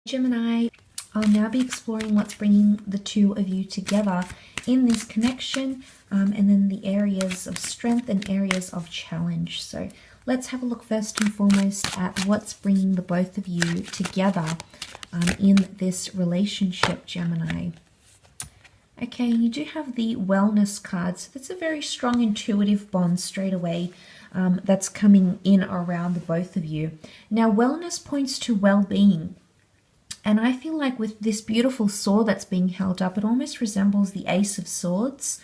Gemini, I'll now be exploring what's bringing the two of you together in this connection, and then the areas of strength and areas of challenge. So let's have a look first and foremost at what's bringing the both of you together in this relationship, Gemini. Okay, you do have the wellness card, so that's a very strong intuitive bond straight away that's coming in around the both of you. Now, wellness points to well-being. And I feel like with this beautiful sword that's being held up, it almost resembles the Ace of Swords.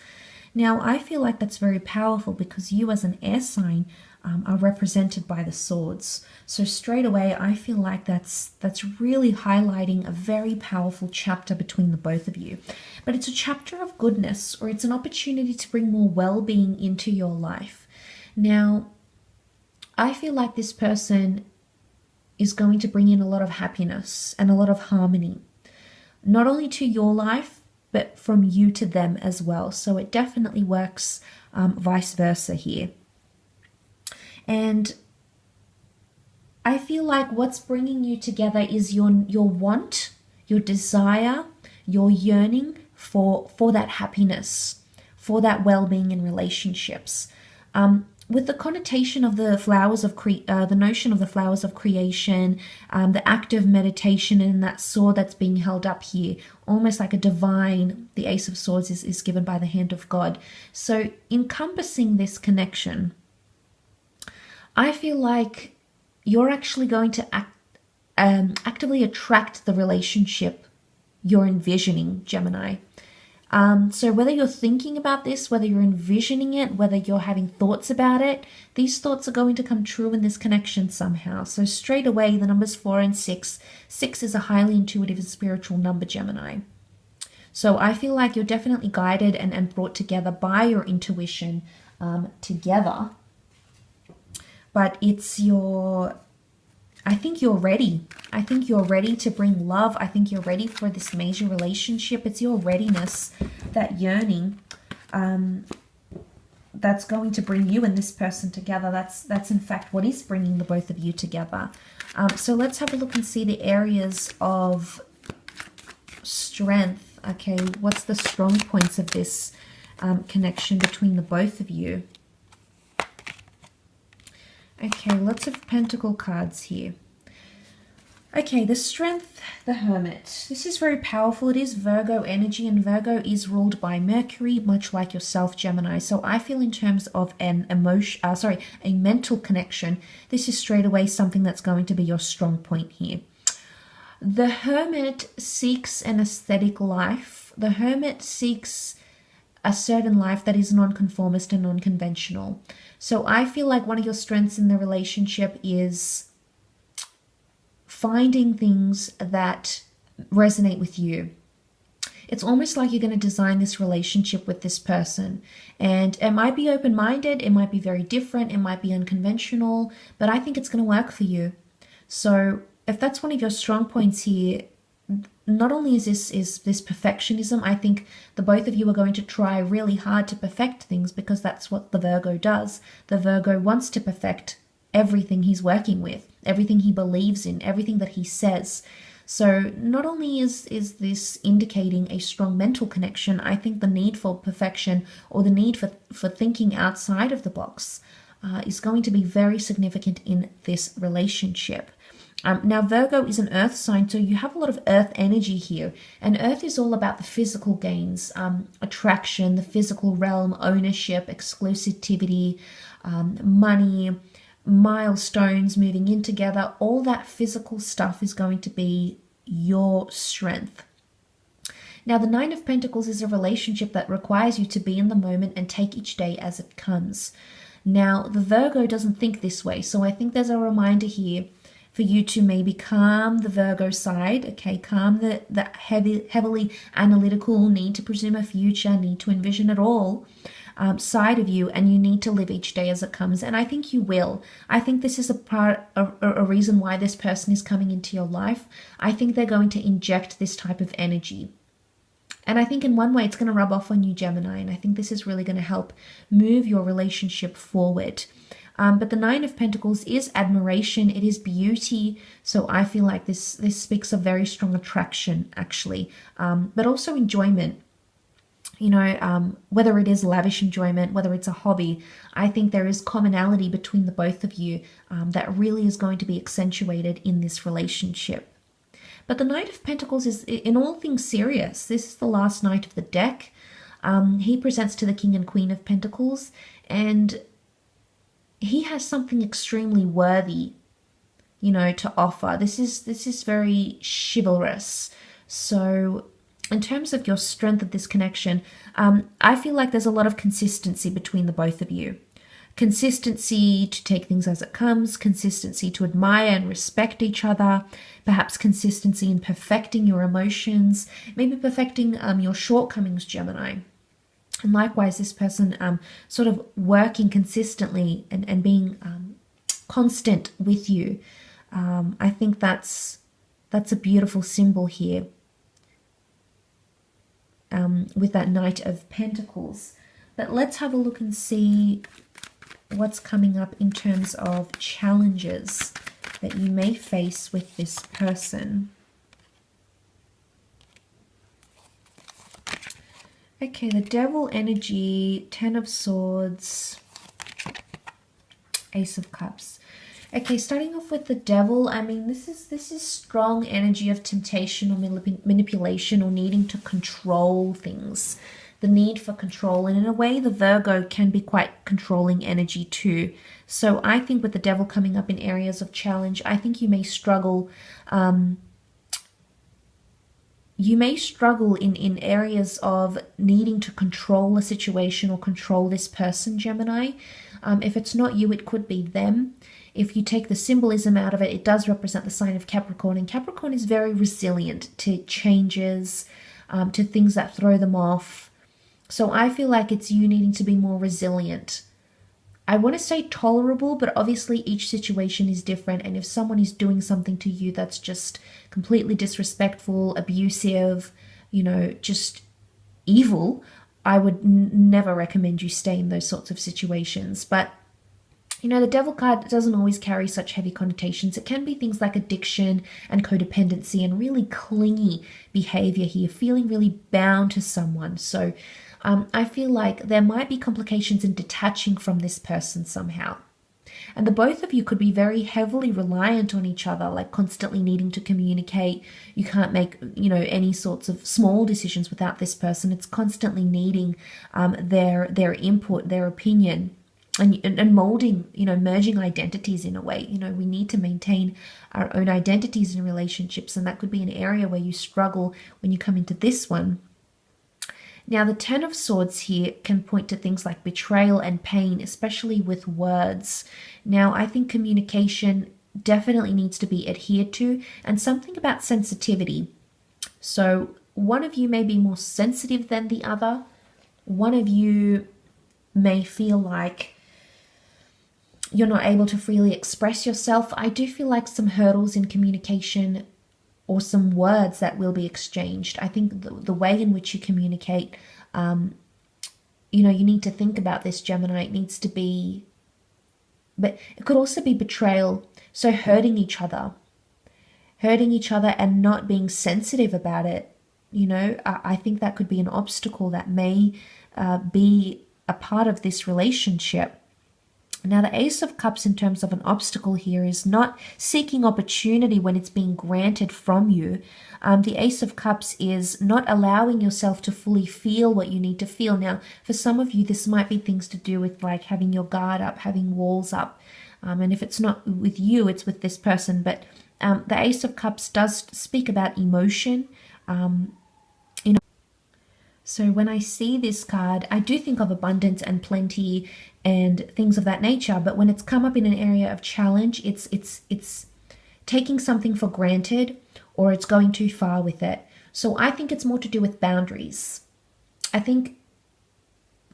Now, I feel like that's very powerful because you as an air sign are represented by the swords. So straight away, I feel like that's really highlighting a very powerful chapter between the both of you. But it's a chapter of goodness, or it's an opportunity to bring more well-being into your life. Now, I feel like this person is going to bring in a lot of happiness and a lot of harmony, not only to your life, but from you to them as well. So it definitely works vice versa here. And I feel like what's bringing you together is your want, your desire, your yearning for that happiness, for that well-being in relationships. With the connotation of the flowers of the notion of the flowers of creation, the act of meditation, and that sword that's being held up here, almost like a divine, the Ace of Swords is given by the hand of God. So encompassing this connection, I feel like you're actually going to actively attract the relationship you're envisioning, Gemini. So whether you're thinking about this, whether you're envisioning it, whether you're having thoughts about it, these thoughts are going to come true in this connection somehow. So straight away, the numbers 4 and 6. 6 is a highly intuitive and spiritual number, Gemini. So I feel like you're definitely guided and brought together by your intuition together. But it's I think you're ready. I think you're ready to bring love. I think you're ready for this major relationship. It's your readiness, that yearning, that's going to bring you and this person together. That's in fact what is bringing the both of you together. So let's have a look and see the areas of strength. Okay, what's the strong points of this connection between the both of you? Okay, lots of pentacle cards here. Okay, the strength, the Hermit. This is very powerful. It is Virgo energy, and Virgo is ruled by Mercury, much like yourself, Gemini. So I feel in terms of a mental connection, this is straight away something that's going to be your strong point here. The Hermit seeks an aesthetic life. The Hermit seeks a certain life that is nonconformist and non-conventional. So I feel like one of your strengths in the relationship is finding things that resonate with you. It's almost like you're going to design this relationship with this person. And it might be open-minded, it might be very different, it might be unconventional, but I think it's going to work for you. So if that's one of your strong points here, not only is this perfectionism, I think the both of you are going to try really hard to perfect things, because that's what the Virgo does. The Virgo wants to perfect everything he's working with, everything he believes in, everything that he says. So not only is this indicating a strong mental connection, I think the need for perfection, or the need for thinking outside of the box is going to be very significant in this relationship. Now, Virgo is an earth sign, so you have a lot of earth energy here. And earth is all about the physical gains, attraction, the physical realm, ownership, exclusivity, money, milestones, moving in together. All that physical stuff is going to be your strength. Now, the Nine of Pentacles is a relationship that requires you to be in the moment and take each day as it comes. Now, the Virgo doesn't think this way, so I think there's a reminder here for you to maybe calm the Virgo side, okay? Calm the heavily analytical, need to presume a future, need to envision it all side of you, and you need to live each day as it comes. And I think you will. I think this is a reason why this person is coming into your life. I think they're going to inject this type of energy. And I think in one way it's going to rub off on you, Gemini, and I think this is really going to help move your relationship forward. But the Nine of Pentacles is admiration, it is beauty. So I feel like this speaks of very strong attraction, actually, but also enjoyment. You know, whether it is lavish enjoyment, whether it's a hobby, I think there is commonality between the both of you that really is going to be accentuated in this relationship. But the Knight of Pentacles is, in all things serious, this is the last knight of the deck. He presents to the King and Queen of Pentacles, and he has something extremely worthy, you know, to offer. This is very chivalrous. So in terms of your strength of this connection, I feel like there's a lot of consistency between the both of you. Consistency to take things as it comes, consistency to admire and respect each other, perhaps consistency in perfecting your emotions, maybe perfecting your shortcomings, Gemini. And likewise, this person sort of working consistently and being constant with you. I think that's a beautiful symbol here. With that Knight of Pentacles. But let's have a look and see what's coming up in terms of challenges that you may face with this person. Okay, the Devil energy, Ten of Swords, Ace of Cups. Okay, starting off with the Devil, I mean, this is strong energy of temptation or manipulation or needing to control things. The need for control. And in a way, the Virgo can be quite controlling energy too. So I think with the Devil coming up in areas of challenge, I think you may struggle. You may struggle in areas of needing to control a situation or control this person, Gemini. If it's not you, it could be them. If you take the symbolism out of it, it does represent the sign of Capricorn. And Capricorn is very resilient to changes, to things that throw them off. So I feel like it's you needing to be more resilient. I want to say tolerable, but obviously each situation is different. And if someone is doing something to you that's just completely disrespectful, abusive, you know, just evil, I would never recommend you stay in those sorts of situations. But you know, the Devil card doesn't always carry such heavy connotations. It can be things like addiction and codependency and really clingy behavior here, feeling really bound to someone. So I feel like there might be complications in detaching from this person somehow. And the both of you could be very heavily reliant on each other, like constantly needing to communicate. You can't make, you know, any sorts of small decisions without this person. It's constantly needing their input, their opinion. And molding, you know, merging identities in a way. You know, we need to maintain our own identities in relationships, and that could be an area where you struggle when you come into this one. Now, the Ten of Swords here can point to things like betrayal and pain, especially with words. Now, I think communication definitely needs to be adhered to, and something about sensitivity. So one of you may be more sensitive than the other. One of you may feel like you're not able to freely express yourself. I do feel like some hurdles in communication or some words that will be exchanged. I think the way in which you communicate, you know, you need to think about this, Gemini. It needs to be, but it could also be betrayal. So hurting each other and not being sensitive about it. You know, I think that could be an obstacle that may be a part of this relationship. Now, the Ace of Cups in terms of an obstacle here is not seeking opportunity when it's being granted from you. The Ace of Cups is not allowing yourself to fully feel what you need to feel. Now, for some of you, this might be things to do with like having your guard up, having walls up. And if it's not with you, it's with this person. But the Ace of Cups does speak about emotion. You know, so when I see this card, I do think of abundance and plenty and things of that nature. But when it's come up in an area of challenge, it's taking something for granted, or it's going too far with it. So I think it's more to do with boundaries. I think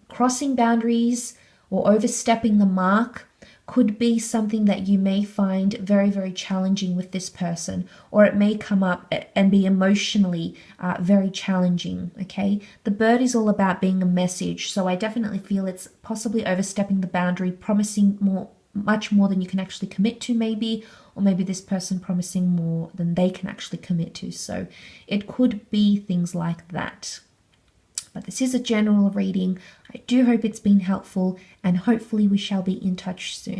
crossing boundaries or overstepping the mark could be something that you may find very, very challenging with this person, or it may come up and be emotionally very challenging, okay? The bird is all about being a message, so I definitely feel it's possibly overstepping the boundary, promising more much more than you can actually commit to, maybe, or maybe this person promising more than they can actually commit to. So it could be things like that. But this is a general reading. I do hope it's been helpful, and hopefully we shall be in touch soon.